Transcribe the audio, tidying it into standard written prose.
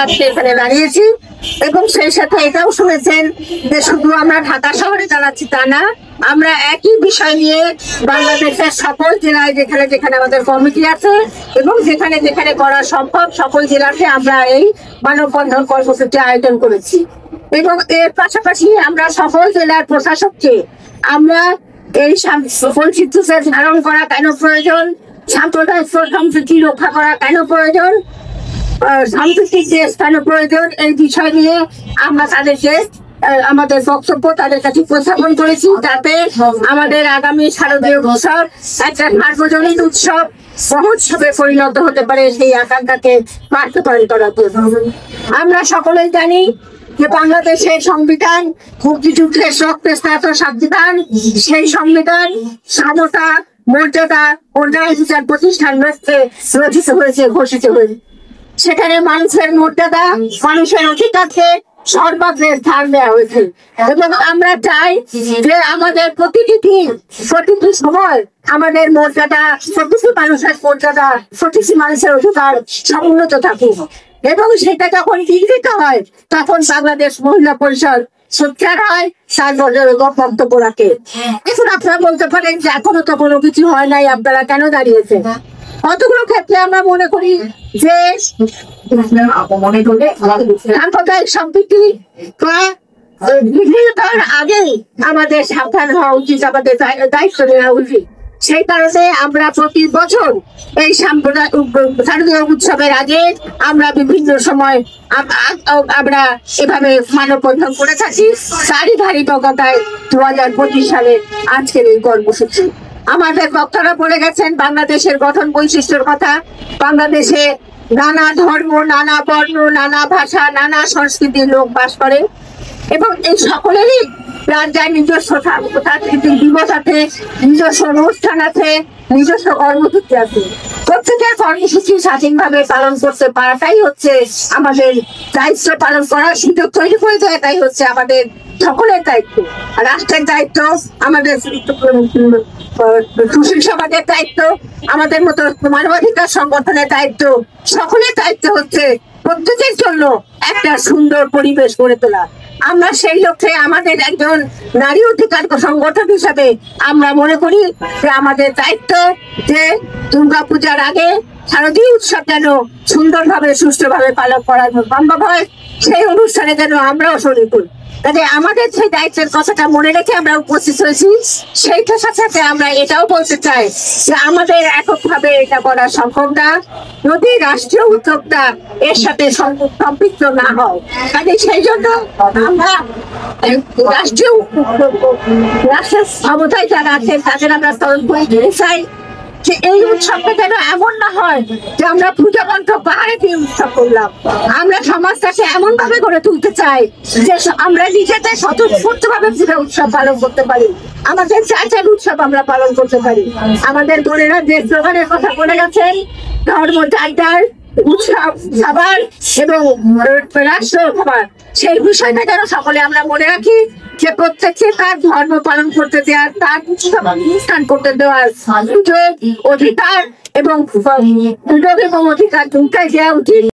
আজকে এখানে দাঁড়িয়েছি এবং সেই সাথে এটাও শুনেছেন যে শুধু আমরা ঢাকা শহরে দাঁড়াচ্ছি তা না, আমরা একই বিষয় নিয়ে বাংলাদেশের সকল জেলায় যেখানে যেখানে আমাদের কমিটি আছে এবং যেখানে যেখানে করা সম্ভব সকল জেলাতে আমরা এই মানববন্ধন কর্মসূচি আয়োজন করেছি। এবং এর পাশাপাশি আমরা সকল জেলার প্রশাসককে আমরা এই পরিচিতিকে ধারণ করা কেন প্রয়োজন, সাম্প্রদায়িক সম্প্রীতি রক্ষা করা কেন প্রয়োজন, সাম্প্রতিক দেশ কেন প্রয়োজন, এই বিষয় নিয়ে আমরা তাদেরকে আমাদের বক্তব্য তাদের কাছে উপস্থাপন করেছি, যাতে আমাদের আগামী শারদীয় উৎসব একটা সার্বজনীন উৎসব মহোৎসবে পরিণত হতে পারে, সেই আকাঙ্ক্ষাকে বাস্তবায়ন করার জন্য। আমরা সকলেই জানি যে বাংলাদেশের সংবিধান মুক্তিযুদ্ধের রক্তে স্নাত সংবিধান, সেই সংবিধান সমতা, মর্যাদা ও ন্যায় বিচার প্রতিষ্ঠান রচিত হয়েছে, ঘোষিত হয়েছে। সেখানে মানুষের মর্যাদা, মানুষের অধিকারকে সর্বাগ্রে স্থান দেওয়া হয়েছে এবং আমরা চাই যে আমাদের প্রতিটি দিন প্রতিটি সময় আমাদের মর্যাদা, প্রতিটি মানুষের মর্যাদা, প্রতিটি মানুষের অধিকার সমুন্নত থাকুক। এবং সেটা যখন বিঘ্নিত হয় তখন বাংলাদেশ মহিলা পরিষদ সোচ্চার হয়, তার বক্তব্য রাখে। এখন আপনারা বলতে পারেন যে এখনো তো কোনো কিছু হয় নাই, আপনারা কেন দাঁড়িয়েছেন? কতগুলো ক্ষেত্রে আমরা মনে করি যে সাম্প্রদায়িক সম্প্রীতি বিভিন্নতার আগেই আমাদের সাবধান হওয়া উচিত, আমাদের দায়িত্ব নেওয়া উচিত। সেই কারণে আমরা প্রতি বছর এই শারদীয় উৎসবের আগে আমরা বিভিন্ন সময় আমরা এভাবে মানববন্ধন করে থাকি। তারই ধারাবাহিকতায় 2025 সালে আজকের এই কর্মসূচি। আমাদের বক্তারা বলে গেছেন বাংলাদেশের গঠন বৈশিষ্ট্যের কথা। বাংলাদেশে নানা ধর্ম, নানা বর্ণ, নানা ভাষা, নানা সংস্কৃতির লোক বাস করে এবং এই সকলেরই রাজ্যের নিজস্ব সাংস্কৃতিক দিবস আছে, নিজস্ব অনুষ্ঠান আছে, নিজস্ব কর্মসূচি আছে। প্রত্যেকের কর্মসূচি স্বাধীনভাবে পালন করতে পারাটাই হচ্ছে আমাদের দায়িত্ব, পালন করার সুযোগ তৈরি করে দেয়, এটাই হচ্ছে আমাদের সকলের দায়িত্ব। রাষ্ট্রের দায়িত্ব, আমাদের সুশীল সমাজের দায়িত্ব, আমাদের মতো মানবাধিকার সংগঠনের দায়িত্ব, সকলের দায়িত্ব হচ্ছে প্রত্যেকের জন্য একটা সুন্দর পরিবেশ গড়ে তোলা। আমরা সেই লক্ষ্যে আমাদের একজন নারী অধিকার সংগঠন হিসাবে আমরা মনে করি যে আমাদের দায়িত্ব যে দুর্গাপূজার আগে শারদীয় উৎসব যেন সুন্দরভাবে সুষ্ঠুভাবে পালন করা সম্ভব হয়, সেই অনুষ্ঠানে যেন আমরাও শরীর করি। তাহলে আমাদের সেই দায়িত্বের কথাটা মনে রেখে আমরা উপস্থিত হয়েছি। সেইটার সাথে সাথে আমরা এটাও বলতে চাই যে আমাদের এককভাবে এটা করা সম্ভব না, যদি রাষ্ট্রীয় উদ্যোক্তা এর সাথে সম্পৃক্ত না হয়। কাজে সেই জন্য আমরা রাষ্ট্রের ক্ষমতায় যারা আছেন তাদের আমরা স্মরণ করে দিতে চাই যে এই উৎসবটা যেন এমন না হয় যে আমরা পূজা মন্ত্র পাহাড়ে দিয়ে উৎসব করলাম। আমরা সমাজটাকে এমন ভাবে গড়ে তুলতে চাই যে আমরা নিজেদের স্বতঃস্ফূর্তভাবে পূজা উৎসব পালন করতে পারি, আমাদের চাচার উৎসব আমরা পালন করতে পারি। আমাদের বোনেরা যে স্লোগানের কথা বলে গেছেন, ধর্ম চাইটার উৎসব খাবার এবং রাষ্ট্র খাবার, সেই বিষয়টা যেন সকলে আমরা মনে রাখি যে প্রত্যেককে তার ধর্ম পালন করতে দেওয়ার, তার অনুষ্ঠান করতে দেওয়ার সুযোগ, অধিকার এবং অধিকার দুটাই দেওয়া উচিত।